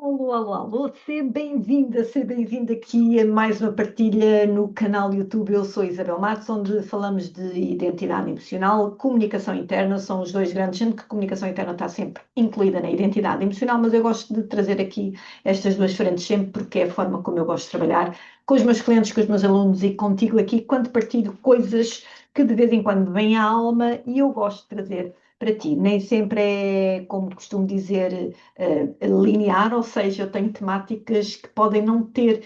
Alô, alô, alô, seja bem-vinda aqui a mais uma partilha no canal YouTube. Eu sou Isabel Matos, onde falamos de identidade emocional, comunicação interna, são os dois grandes, sendo que comunicação interna está sempre incluída na identidade emocional, mas eu gosto de trazer aqui estas duas frentes sempre porque é a forma como eu gosto de trabalhar com os meus clientes, com os meus alunos e contigo aqui, quando partilho coisas que de vez em quando vêm à alma e eu gosto de trazer para ti. Nem sempre é, como costumo dizer, linear, ou seja, eu tenho temáticas que podem não ter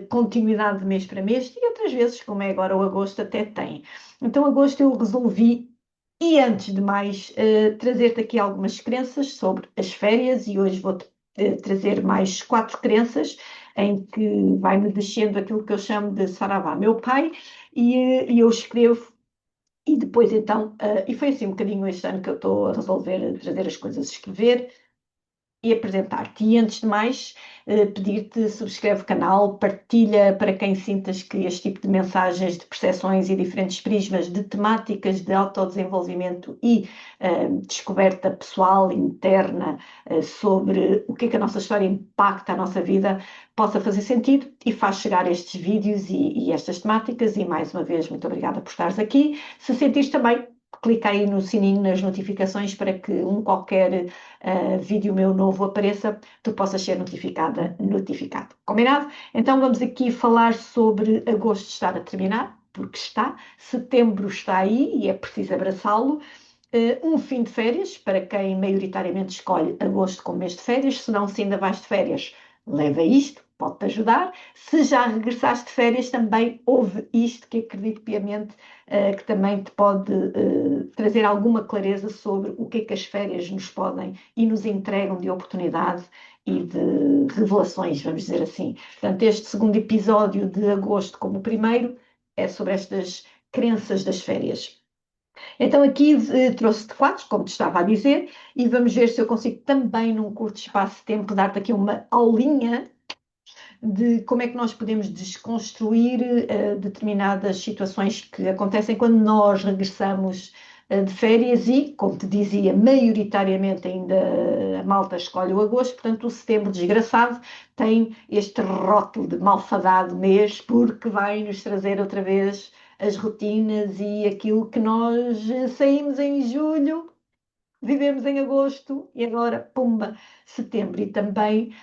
continuidade de mês para mês e outras vezes, como é agora o agosto, até tem. Então, agosto eu resolvi, e antes de mais, trazer-te aqui algumas crenças sobre as férias e hoje vou-te trazer mais 4 crenças em que vai-me descendo aquilo que eu chamo de Saravá, meu pai, e eu escrevo e depois então, e foi assim um bocadinho este ano que eu estou a resolver trazer as coisas, escrever e apresentar-te. E antes de mais, pedir-te, subscreve o canal, partilha para quem sintas que este tipo de mensagens, de percepções e diferentes prismas de temáticas de autodesenvolvimento e descoberta pessoal, interna, sobre o que é que a nossa história impacta a nossa vida, possa fazer sentido e faz chegar estes vídeos e estas temáticas. E mais uma vez, muito obrigada por estares aqui. Se sentires também, clica aí no sininho nas notificações para que um qualquer vídeo meu novo apareça, tu possas ser notificado. Combinado? Então vamos aqui falar sobre agosto estar a terminar, porque está, setembro está aí e é preciso abraçá-lo. Um fim de férias, para quem maioritariamente escolhe agosto como mês de férias, se não, se ainda vais de férias, leva isto, pode-te ajudar. Se já regressaste de férias, também ouve isto, que acredito piamente que também te pode trazer alguma clareza sobre o que é que as férias nos podem e nos entregam de oportunidade e de revelações, vamos dizer assim. Portanto, este segundo episódio de agosto, como o primeiro, é sobre estas crenças das férias. Então aqui trouxe-te quatro, como te estava a dizer, e vamos ver se eu consigo também, num curto espaço de tempo, dar-te aqui uma aulinha de como é que nós podemos desconstruir determinadas situações que acontecem quando nós regressamos de férias e, como te dizia, maioritariamente ainda a malta escolhe o agosto, portanto o setembro desgraçado tem este rótulo de malfadado mês porque vai nos trazer outra vez as rotinas e aquilo que nós saímos em julho, vivemos em agosto e agora, pumba, setembro. E também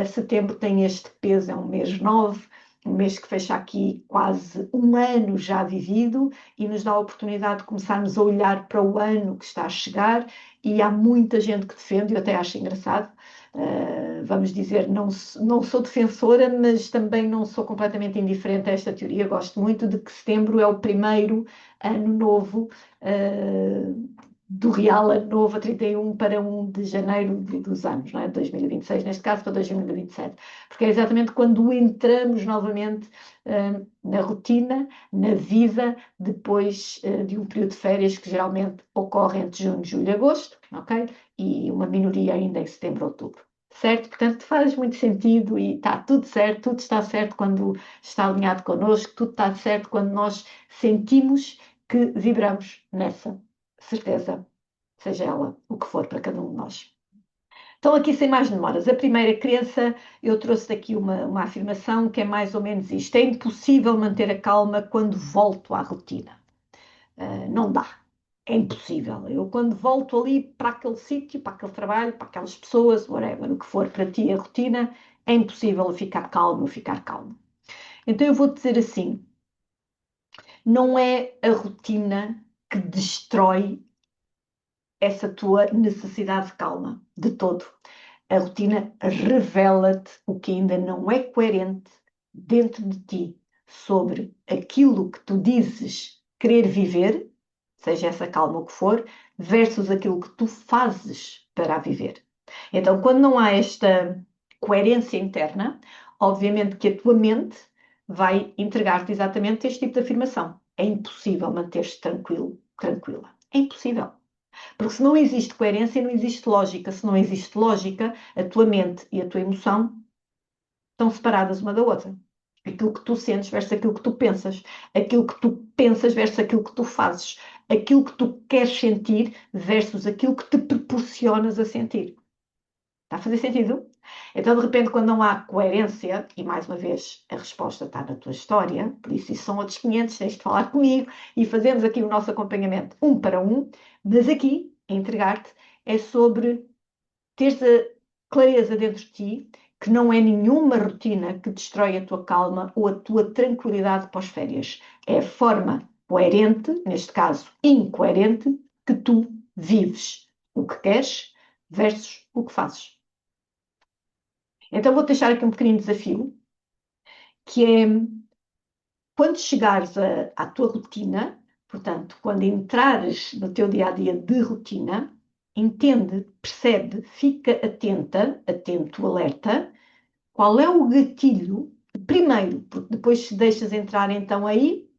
setembro tem este peso, é um mês 9, um mês que fecha aqui quase um ano já vivido e nos dá a oportunidade de começarmos a olhar para o ano que está a chegar. E há muita gente que defende, eu até acho engraçado. Vamos dizer, não sou defensora, mas também não sou completamente indiferente a esta teoria. Gosto muito de que setembro é o primeiro ano novo do real ano novo a 31 para 1 de janeiro dos anos, não é? 2026, neste caso para 2027, porque é exatamente quando entramos novamente na rotina, na vida, depois de um período de férias que geralmente ocorre entre junho, julho e agosto, ok? E uma minoria ainda em setembro, outubro. Certo? Portanto, faz muito sentido e está tudo certo, tudo está certo quando está alinhado connosco, tudo está certo quando nós sentimos que vibramos nessa certeza, seja ela o que for para cada um de nós. Então, aqui sem mais demoras, a primeira crença, eu trouxe aqui uma afirmação que é mais ou menos isto: é impossível manter a calma quando volto à rotina. Não dá. É impossível. Eu, quando volto ali para aquele sítio, para aquele trabalho, para aquelas pessoas, whatever, o que for para ti a rotina, é impossível ficar calmo, ficar calmo. Então, eu vou dizer assim: não é a rotina que destrói essa tua necessidade de calma, de todo. A rotina revela-te o que ainda não é coerente dentro de ti sobre aquilo que tu dizes querer viver, seja essa calma o que for, versus aquilo que tu fazes para a viver. Então, quando não há esta coerência interna, obviamente que a tua mente vai entregar-te exatamente este tipo de afirmação. É impossível manter-te tranquilo, tranquila. É impossível. Porque se não existe coerência, não existe lógica. Se não existe lógica, a tua mente e a tua emoção estão separadas uma da outra. Aquilo que tu sentes versus aquilo que tu pensas. Aquilo que tu pensas versus aquilo que tu fazes. Aquilo que tu queres sentir versus aquilo que te proporcionas a sentir. Está a fazer sentido? Então, de repente, quando não há coerência, e mais uma vez a resposta está na tua história, por isso são outros 500, tens de falar comigo e fazemos aqui o nosso acompanhamento um para um, mas aqui, a entregar-te, é sobre teres a clareza dentro de ti que não é nenhuma rotina que destrói a tua calma ou a tua tranquilidade pós-férias. É a forma coerente, neste caso incoerente, que tu vives o que queres versus o que fazes. Então vou deixar aqui um pequenino desafio, que é quando chegares à tua rotina, portanto, quando entrares no teu dia-a-dia de rotina, entende, percebe, fica atenta, atento, alerta, qual é o gatilho, primeiro, porque depois se deixas entrar então aí,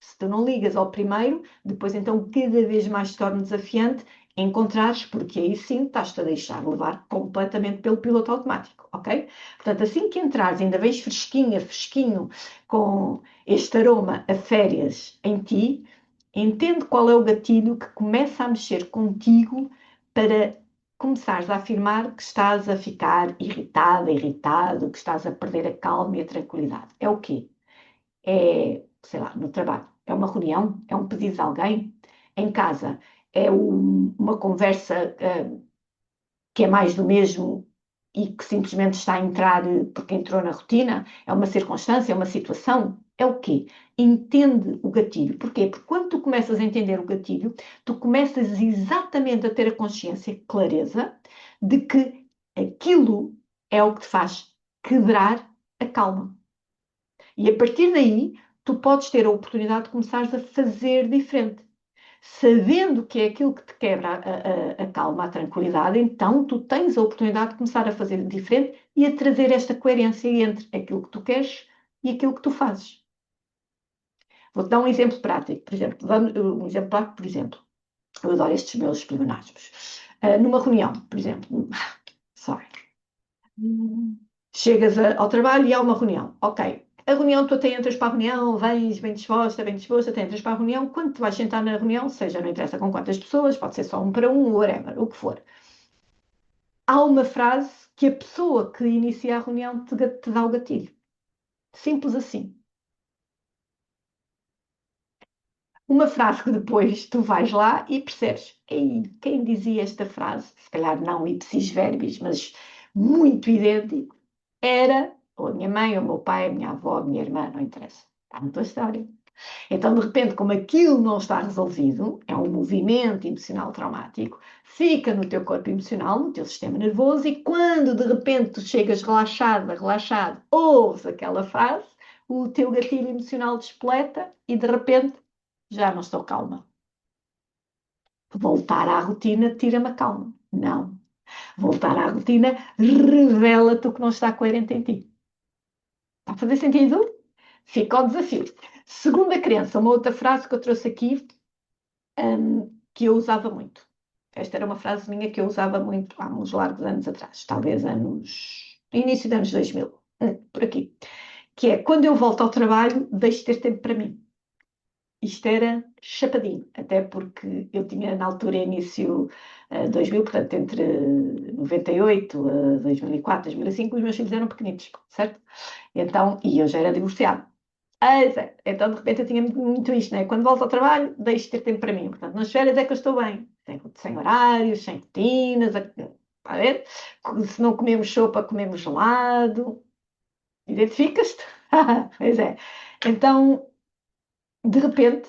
se tu não ligas ao primeiro, depois então cada vez mais se torna desafiante encontrares, porque aí sim estás-te a deixar levar completamente pelo piloto automático, ok? Portanto, assim que entrares, ainda vens fresquinha, fresquinho, com este aroma a férias em ti, entende qual é o gatilho que começa a mexer contigo para começares a afirmar que estás a ficar irritada, irritado, que estás a perder a calma e a tranquilidade. É o quê? É, sei lá, no trabalho, é uma reunião, é um pedido de alguém, em casa, é uma conversa que é mais do mesmo e que simplesmente está a entrar porque entrou na rotina, é uma circunstância, é uma situação, é o quê? Entende o gatilho. Porquê? Porque quando tu começas a entender o gatilho, tu começas exatamente a ter a consciência, clareza, de que aquilo é o que te faz quebrar a calma. E a partir daí, tu podes ter a oportunidade de começares a fazer diferente. Sabendo que é aquilo que te quebra a calma, a tranquilidade, então tu tens a oportunidade de começar a fazer diferente e a trazer esta coerência entre aquilo que tu queres e aquilo que tu fazes. Vou-te dar um exemplo prático. Por exemplo, um exemplo prático, por exemplo, eu adoro estes meus pleonasmos. Numa reunião, por exemplo, sorry. Chegas ao trabalho e há uma reunião. Ok. A reunião, tu até entras para a reunião, vens bem disposta, até entras para a reunião. Quando tu vais sentar na reunião, seja, não interessa com quantas pessoas, pode ser só um para um, whatever, o que for. Há uma frase que a pessoa que inicia a reunião te dá o gatilho. Simples assim. Uma frase que depois tu vais lá e percebes, ei, quem dizia esta frase, se calhar não ipsis verbis, mas muito idêntico, era ou a minha mãe, ou o meu pai, a minha avó, a minha irmã, não interessa. Está na tua história. Então, de repente, como aquilo não está resolvido, é um movimento emocional traumático, fica no teu corpo emocional, no teu sistema nervoso, e quando de repente tu chegas relaxada, relaxado, ouves aquela frase, o teu gatilho emocional despleta e de repente já não estou calma. Voltar à rotina tira-me a calma. Não. Voltar à rotina revela-te o que não está coerente em ti. Está a fazer sentido? Fica o desafio. Segunda crença, uma outra frase que eu trouxe aqui, que eu usava muito. Esta era uma frase minha que eu usava muito há uns largos anos atrás, talvez início dos anos 2000, por aqui. Que é, quando eu volto ao trabalho, deixo de ter tempo para mim. Isto era chapadinho, até porque eu tinha na altura início 2000, portanto entre 98 a 2004, 2005, os meus filhos eram pequenitos, certo? Então, e eu já era divorciada. Então, de repente, eu tinha muito isto, né? Quando volto ao trabalho, deixo de ter tempo para mim. Portanto, nas férias é que eu estou bem. Sem horários, sem rotinas, a ver? Se não comemos sopa, comemos gelado. Identificas-te? Pois é. Então, de repente,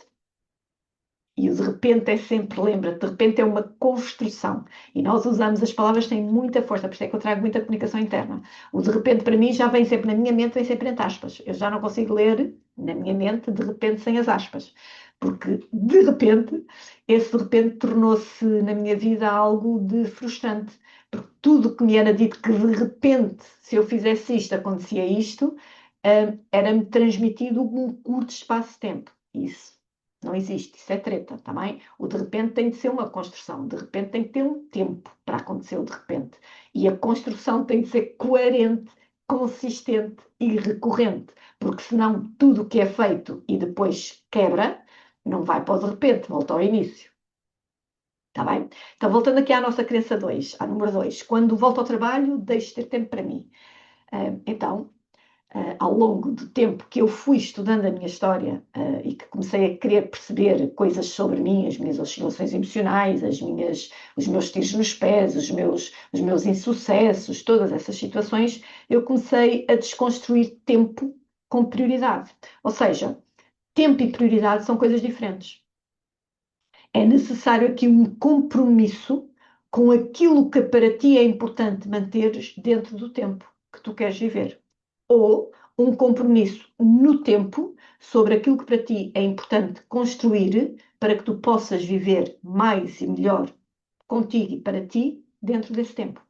e o de repente é sempre, lembra, de repente é uma construção. E nós usamos as palavras têm muita força, por isso é que eu trago muita comunicação interna. O de repente, para mim, já vem sempre na minha mente, vem sempre entre aspas. Eu já não consigo ler na minha mente, de repente, sem as aspas. Porque, de repente, esse de repente tornou-se na minha vida algo de frustrante. Porque tudo o que me era dito que, de repente, se eu fizesse isto, acontecia isto, era-me transmitido um curto espaço de tempo. Isso não existe, isso é treta, também. O de repente tem de ser uma construção, de repente tem que ter um tempo para acontecer o de repente. E a construção tem de ser coerente, consistente e recorrente, porque senão tudo o que é feito e depois quebra, não vai para o de repente, volta ao início. Está bem? Então, voltando aqui à nossa crença 2, à número 2, quando volto ao trabalho, deixo de ter tempo para mim. Então, ao longo do tempo que eu fui estudando a minha história e que comecei a querer perceber coisas sobre mim, as minhas oscilações emocionais, os meus tiros nos pés, os meus insucessos, todas essas situações, eu comecei a desconstruir tempo com prioridade. Ou seja, tempo e prioridade são coisas diferentes. É necessário aqui um compromisso com aquilo que para ti é importante manteres dentro do tempo que tu queres viver. Ou um compromisso no tempo sobre aquilo que para ti é importante construir para que tu possas viver mais e melhor contigo e para ti dentro desse tempo.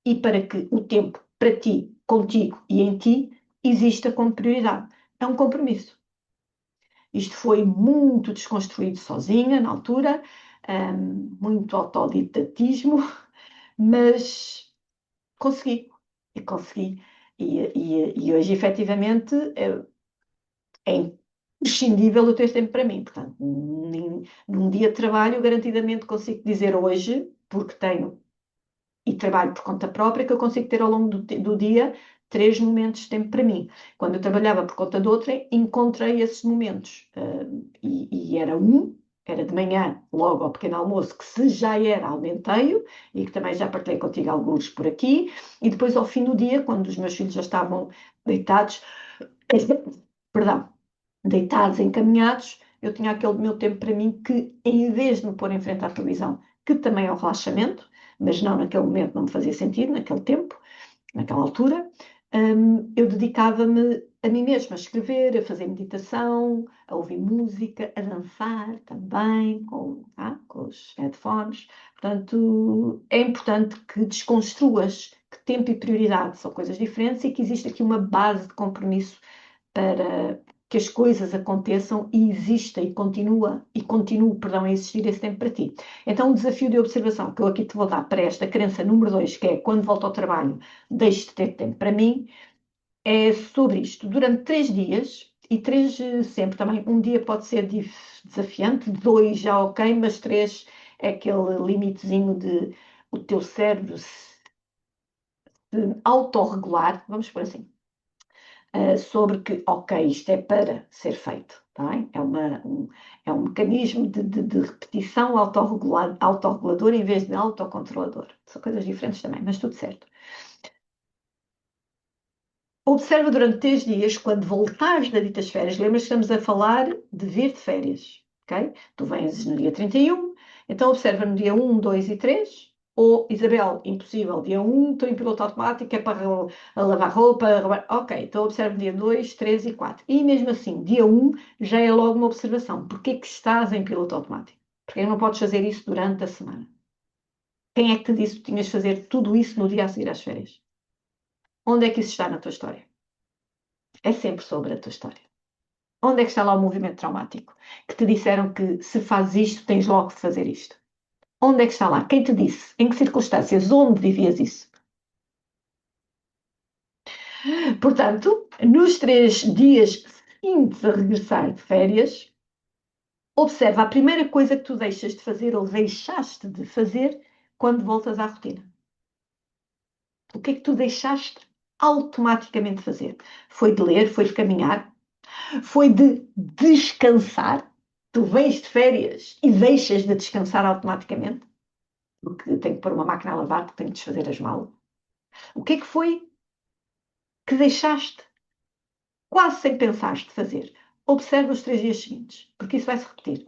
E para que o tempo para ti, contigo e em ti exista como prioridade. É um compromisso. Isto foi muito desconstruído sozinha na altura, muito autodidatismo, mas consegui. E consegui. E hoje, efetivamente, é imprescindível o ter tempo para mim. Portanto, num dia de trabalho, garantidamente consigo dizer hoje, porque tenho e trabalho por conta própria, que eu consigo ter ao longo do dia 3 momentos de tempo para mim. Quando eu trabalhava por conta de outra, encontrei esses momentos. E era de manhã, logo ao pequeno almoço, que se já era almenteio, e que também já partilhei contigo alguns por aqui, e depois ao fim do dia, quando os meus filhos já estavam deitados, perdão, deitados, encaminhados, eu tinha aquele meu tempo para mim que, em vez de me pôr em frente à televisão, que também é um relaxamento, mas não naquele momento, não me fazia sentido, naquele tempo, naquela altura, eu dedicava-me a mim mesma, a escrever, a fazer meditação, a ouvir música, a dançar também, com os headphones. Portanto, é importante que desconstruas que tempo e prioridade são coisas diferentes e que existe aqui uma base de compromisso para que as coisas aconteçam e exista continue, perdão, a existir esse tempo para ti. Então, um desafio de observação que eu aqui te vou dar para esta crença número 2, que é quando volto ao trabalho, deixo de ter tempo para mim, é sobre isto. Durante 3 dias, e 3 sempre também, um dia pode ser desafiante, 2 já ok, mas 3 é aquele limitezinho de o teu cérebro se autorregular, vamos por assim, sobre que, ok, isto é para ser feito, tá bem? É um mecanismo de repetição autorregulador em vez de autocontrolador. São coisas diferentes também, mas tudo certo. Observa durante 3 dias, quando voltares das ditas férias, lembras que estamos a falar de vir de férias, ok? Tu vens no dia 31, então observa no dia 1, 2 e 3, ou Isabel, impossível, dia 1 estou em piloto automático, é para lavar roupa, ok, então observa no dia 2, 3 e 4. E mesmo assim, dia 1 já é logo uma observação. Porquê que estás em piloto automático? Porque não podes fazer isso durante a semana? Quem é que te disse que tinhas de fazer tudo isso no dia a seguir às férias? Onde é que isso está na tua história? É sempre sobre a tua história. Onde é que está lá o movimento traumático? Que te disseram que se fazes isto, tens logo de fazer isto. Onde é que está lá? Quem te disse? Em que circunstâncias? Onde vivias isso? Portanto, nos 3 dias seguintes a regressar de férias, observa a primeira coisa que tu deixas de fazer ou deixaste de fazer quando voltas à rotina. O que é que tu deixaste automaticamente fazer? Foi de ler? Foi de caminhar? Foi de descansar? Tu vens de férias e deixas de descansar automaticamente? Porque tenho que pôr uma máquina a lavar, porque tenho que desfazer as malas. O que é que foi que deixaste quase sem pensar de fazer? Observa os 3 dias seguintes, porque isso vai se repetir.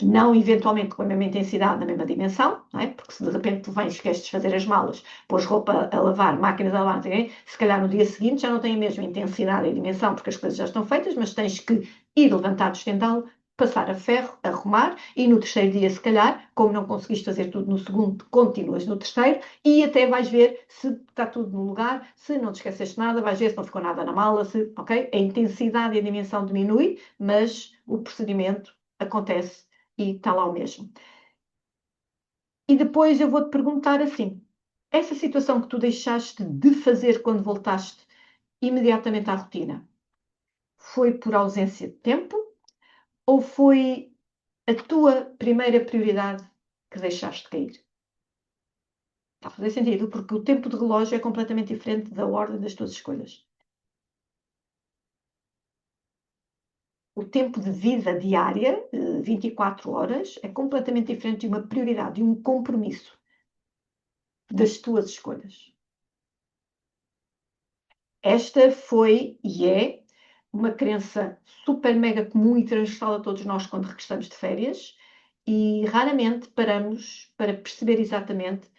Não eventualmente com a mesma intensidade, na mesma dimensão, não é? Porque se de repente tu vens, queres desfazer as malas, pôs roupa a lavar, máquinas a lavar, se calhar no dia seguinte já não tem a mesma intensidade e dimensão, porque as coisas já estão feitas, mas tens que ir levantar do estendal, passar a ferro, arrumar, e no terceiro dia, se calhar, como não conseguiste fazer tudo no segundo, continuas no terceiro, e até vais ver se está tudo no lugar, se não te esqueceste nada, vais ver se não ficou nada na mala, ok? A intensidade e a dimensão diminui, mas o procedimento acontece e está lá o mesmo. E depois eu vou-te perguntar assim: essa situação que tu deixaste de fazer quando voltaste imediatamente à rotina, foi por ausência de tempo ou foi a tua primeira prioridade que deixaste cair. Está a fazer sentido? Porque o tempo de relógio é completamente diferente da ordem das tuas escolhas. O tempo de vida diária, 24 horas, é completamente diferente de uma prioridade, de um compromisso das tuas escolhas. Esta foi e é uma crença super mega comum e transversal a todos nós quando regressamos de férias e raramente paramos para perceber exatamente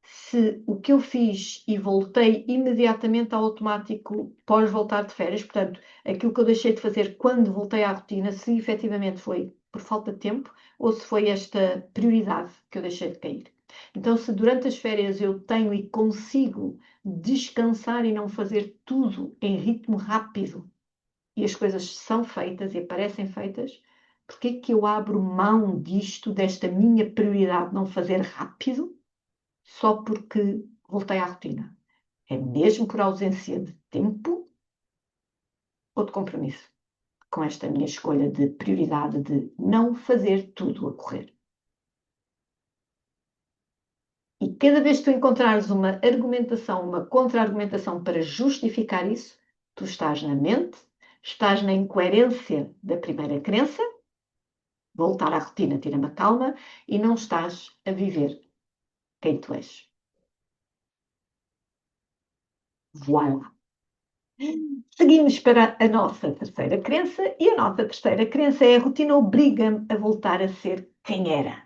se o que eu fiz e voltei imediatamente ao automático pós voltar de férias, portanto, aquilo que eu deixei de fazer quando voltei à rotina, se efetivamente foi por falta de tempo ou se foi esta prioridade que eu deixei de cair. Então, se durante as férias eu tenho e consigo descansar e não fazer tudo em ritmo rápido e as coisas são feitas e aparecem feitas, porque é que eu abro mão disto, desta minha prioridade de não fazer rápido, só porque voltei à rotina? É mesmo por ausência de tempo ou de compromisso com esta minha escolha de prioridade de não fazer tudo a correr. E cada vez que tu encontrares uma argumentação, uma contra-argumentação para justificar isso, tu estás na mente, estás na incoerência da primeira crença, voltar à rotina tira-me a calma, e não estás a viver quem tu és. Voilà! Seguimos para a nossa terceira crença, e a nossa terceira crença é: a rotina obriga-me a voltar a ser quem era.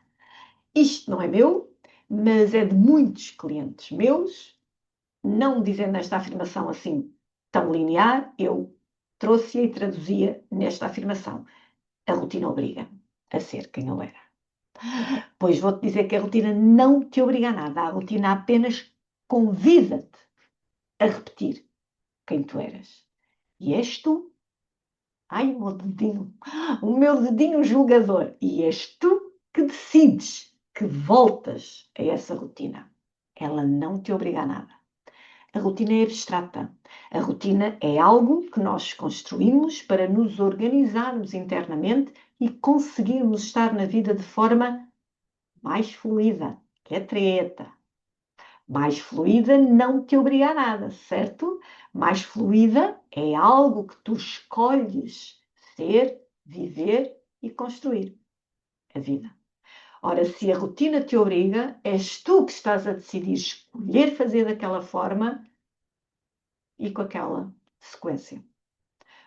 Isto não é meu, mas é de muitos clientes meus. Não dizendo esta afirmação assim tão linear, eu trouxe-a e traduzia nesta afirmação: a rotina obriga-me a ser quem eu era. Pois vou-te dizer que a rotina não te obriga a nada, a rotina apenas convida-te a repetir quem tu eras. E és tu. Ai, o meu dedinho julgador. E és tu que decides que voltas a essa rotina. Ela não te obriga a nada. A rotina é abstrata. A rotina é algo que nós construímos para nos organizarmos internamente e conseguirmos estar na vida de forma mais fluida, que é treta. Mais fluida não te obriga a nada, certo? Mais fluida é algo que tu escolhes ser, viver e construir a vida. Ora, se a rotina te obriga, és tu que estás a decidir escolher fazer daquela forma e com aquela sequência.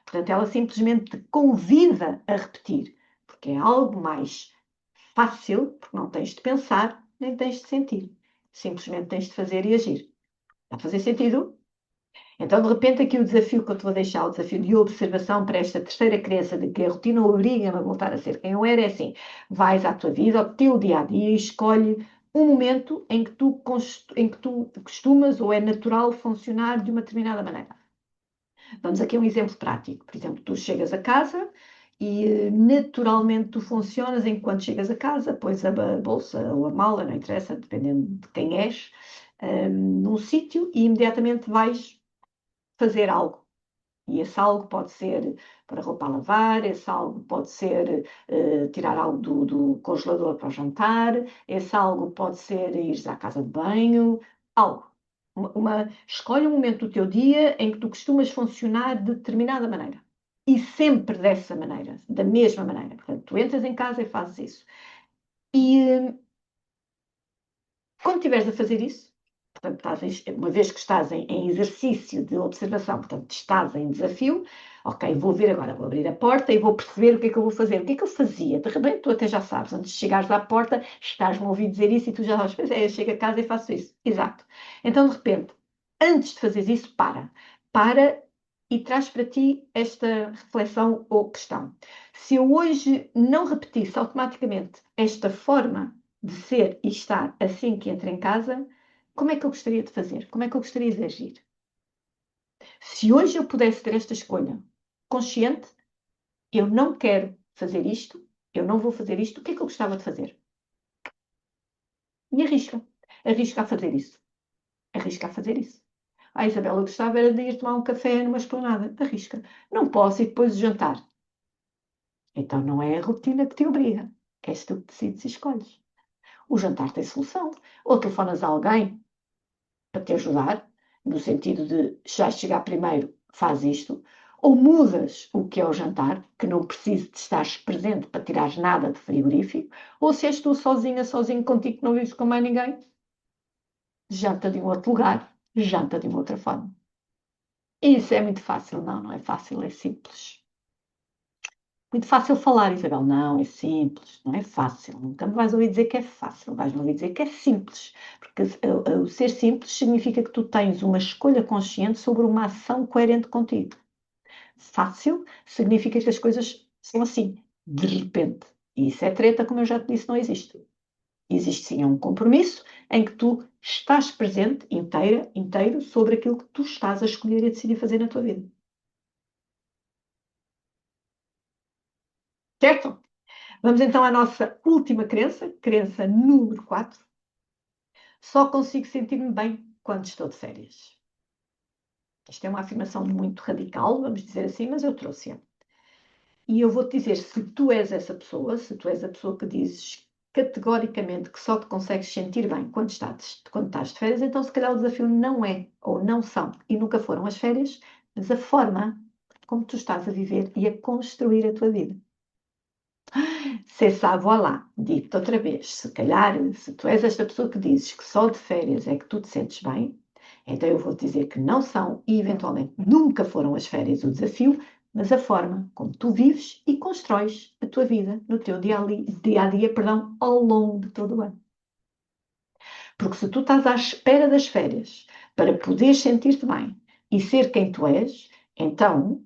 Portanto, ela simplesmente te convida a repetir, porque é algo mais fácil, porque não tens de pensar, nem tens de sentir. Simplesmente tens de fazer e agir. Está a fazer sentido? Então, de repente, aqui o desafio que eu te vou deixar, o desafio de observação para esta terceira crença de que a rotina obriga-me a voltar a ser quem eu era, é assim: vais à tua vida, ao teu dia a dia e escolhe um momento em que tu costumas ou é natural funcionar de uma determinada maneira. Vamos aqui a um exemplo prático. Por exemplo, tu chegas a casa e naturalmente tu funcionas enquanto chegas a casa, pões a bolsa ou a mala, não interessa, dependendo de quem és, num sítio e imediatamente vais fazer algo. E esse algo pode ser para roupa a lavar, esse algo pode ser tirar algo do congelador para o jantar, esse algo pode ser ir à casa de banho, algo. Escolhe um momento do teu dia em que tu costumas funcionar de determinada maneira. E sempre dessa maneira, da mesma maneira. Portanto, tu entras em casa e fazes isso. E quando estiveres a fazer isso, portanto, uma vez que estás em exercício de observação, portanto, estás em desafio, ok, vou ver agora, vou abrir a porta e vou perceber o que é que eu vou fazer. O que é que eu fazia? De repente, tu até já sabes, antes de chegares à porta, estás-me a ouvir dizer isso e tu já sabes, pois é, eu chego a casa e faço isso. Exato. Então, de repente, antes de fazeres isso, para e traz para ti esta reflexão ou questão. Se eu hoje não repetisse automaticamente esta forma de ser e estar assim que entro em casa, como é que eu gostaria de fazer? Como é que eu gostaria de agir? Se hoje eu pudesse ter esta escolha consciente, eu não quero fazer isto, eu não vou fazer isto, o que é que eu gostava de fazer? E arrisca. Arrisca a fazer isso. Arrisca a fazer isso. Ah, Isabela, eu gostava era de ir tomar um café numa esplanada. Arrisca. Não posso e depois jantar. Então não é a rotina que te obriga. És tu que decides e escolhes. o jantar tem solução. Ou telefonas a alguém para te ajudar, no sentido de já chegar primeiro, faz isto. Ou mudas o que é o jantar, que não precise de estar presente para tirar nada de frigorífico. Ou se és tu sozinha, sozinho contigo, que não vives com mais ninguém, janta de um outro lugar, janta de uma outra forma. Isso é muito fácil. Não, não é fácil, é simples. Muito fácil falar, Isabel. Não, é simples, não é fácil. Nunca me vais ouvir dizer que é fácil, vais-me ouvir dizer que é simples. Porque o ser simples significa que tu tens uma escolha consciente sobre uma ação coerente contigo. Fácil significa que as coisas são assim, de repente. E isso é treta, como eu já te disse, não existe. Existe sim um compromisso em que tu estás presente, inteiro, sobre aquilo que tu estás a escolher e a decidir fazer na tua vida. Certo? Vamos então à nossa última crença número 4. Só consigo sentir-me bem quando estou de férias. Isto é uma afirmação muito radical, vamos dizer assim, mas eu trouxe-a. E eu vou-te dizer, se tu és essa pessoa, se tu és a pessoa que dizes categoricamente que só te consegues sentir bem quando estás de férias, então se calhar o desafio não é, ou não são, e nunca foram as férias, mas a forma como tu estás a viver e a construir a tua vida. C'est ça, voilà. Digo-te outra vez, se calhar, se tu és esta pessoa que dizes que só de férias é que tu te sentes bem, então eu vou dizer que não são e eventualmente nunca foram as férias o desafio, mas a forma como tu vives e constróis a tua vida no teu dia a dia, perdão, ao longo de todo o ano. Porque se tu estás à espera das férias para poderes sentir-te bem e ser quem tu és, então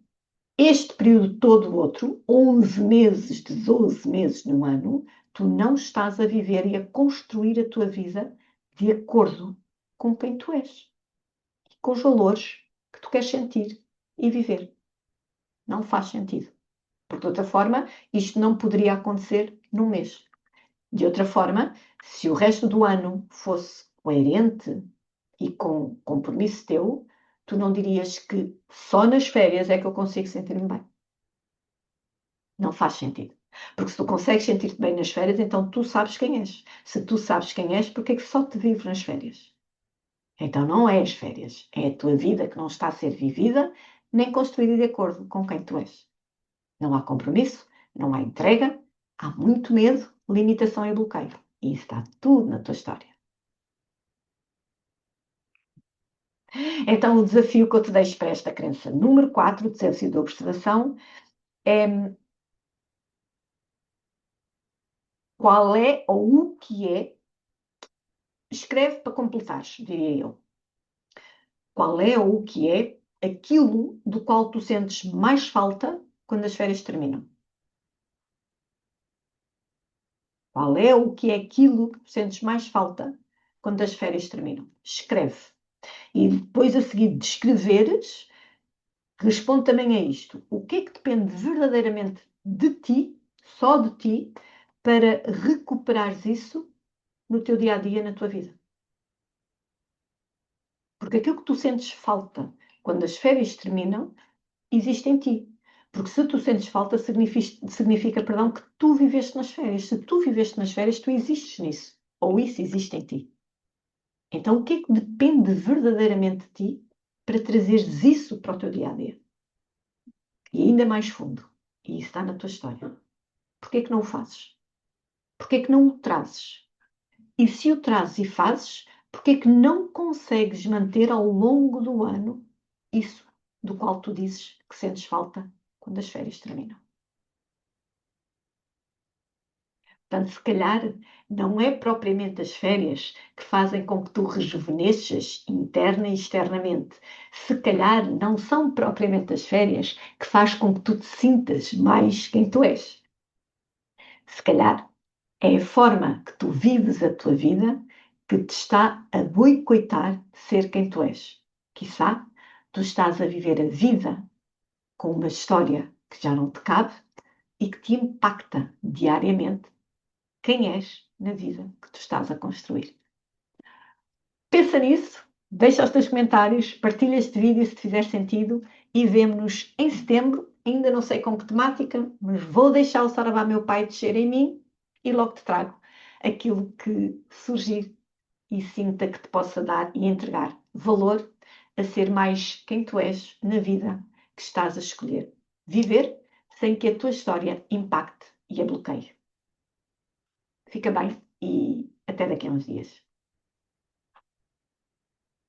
este período todo outro, 11 meses de 12 meses no ano, tu não estás a viver e a construir a tua vida de acordo com quem tu és e com os valores que tu queres sentir e viver. Não faz sentido. Porque de outra forma, isto não poderia acontecer num mês. De outra forma, se o resto do ano fosse coerente e com compromisso teu, tu não dirias que só nas férias é que eu consigo sentir-me bem. Não faz sentido. Porque se tu consegues sentir-te bem nas férias, então tu sabes quem és. Se tu sabes quem és, porque é que só te vives nas férias? Então não é as férias, é a tua vida que não está a ser vivida, nem construída de acordo com quem tu és. Não há compromisso, não há entrega, há muito medo, limitação e bloqueio. E isso está tudo na tua história. Então o desafio que eu te deixo para esta crença número 4, o desafio da observação, é qual é ou o que é. Escreve para completares, diria eu. Qual é ou o que é aquilo do qual tu sentes mais falta quando as férias terminam? Qual é o que é aquilo que tu sentes mais falta quando as férias terminam? Escreve. E depois, a seguir de escreveres, responde também a isto. O que é que depende verdadeiramente de ti, só de ti, para recuperares isso no teu dia a dia, na tua vida? Porque aquilo que tu sentes falta quando as férias terminam existe em ti. Porque se tu sentes falta, significa, perdão, que tu viveste nas férias. Se tu viveste nas férias, tu existes nisso. Ou isso existe em ti. Então, o que é que depende verdadeiramente de ti para trazeres isso para o teu dia-a-dia? E ainda mais fundo. E isso está na tua história. Porquê é que não o fazes? Porquê é que não o trazes? E se o trazes e fazes, porquê é que não consegues manter ao longo do ano isso do qual tu dizes que sentes falta quando as férias terminam? Portanto, se calhar não é propriamente as férias que fazem com que tu rejuvenesças interna e externamente. Se calhar não são propriamente as férias que faz com que tu te sintas mais quem tu és. Se calhar é a forma que tu vives a tua vida que te está a boicotar ser quem tu és. Quiçá, tu estás a viver a vida com uma história que já não te cabe e que te impacta diariamente quem és na vida que tu estás a construir. Pensa nisso, deixa os teus comentários, partilha este vídeo se te fizer sentido e vemo-nos em setembro. Ainda não sei com que temática, mas vou deixar o Saravá meu pai descer em mim e logo te trago aquilo que surgir e sinta que te possa dar e entregar valor a ser mais quem tu és na vida que estás a escolher. Viver sem que a tua história impacte e a bloqueie. Fica bem e até daqui a uns dias.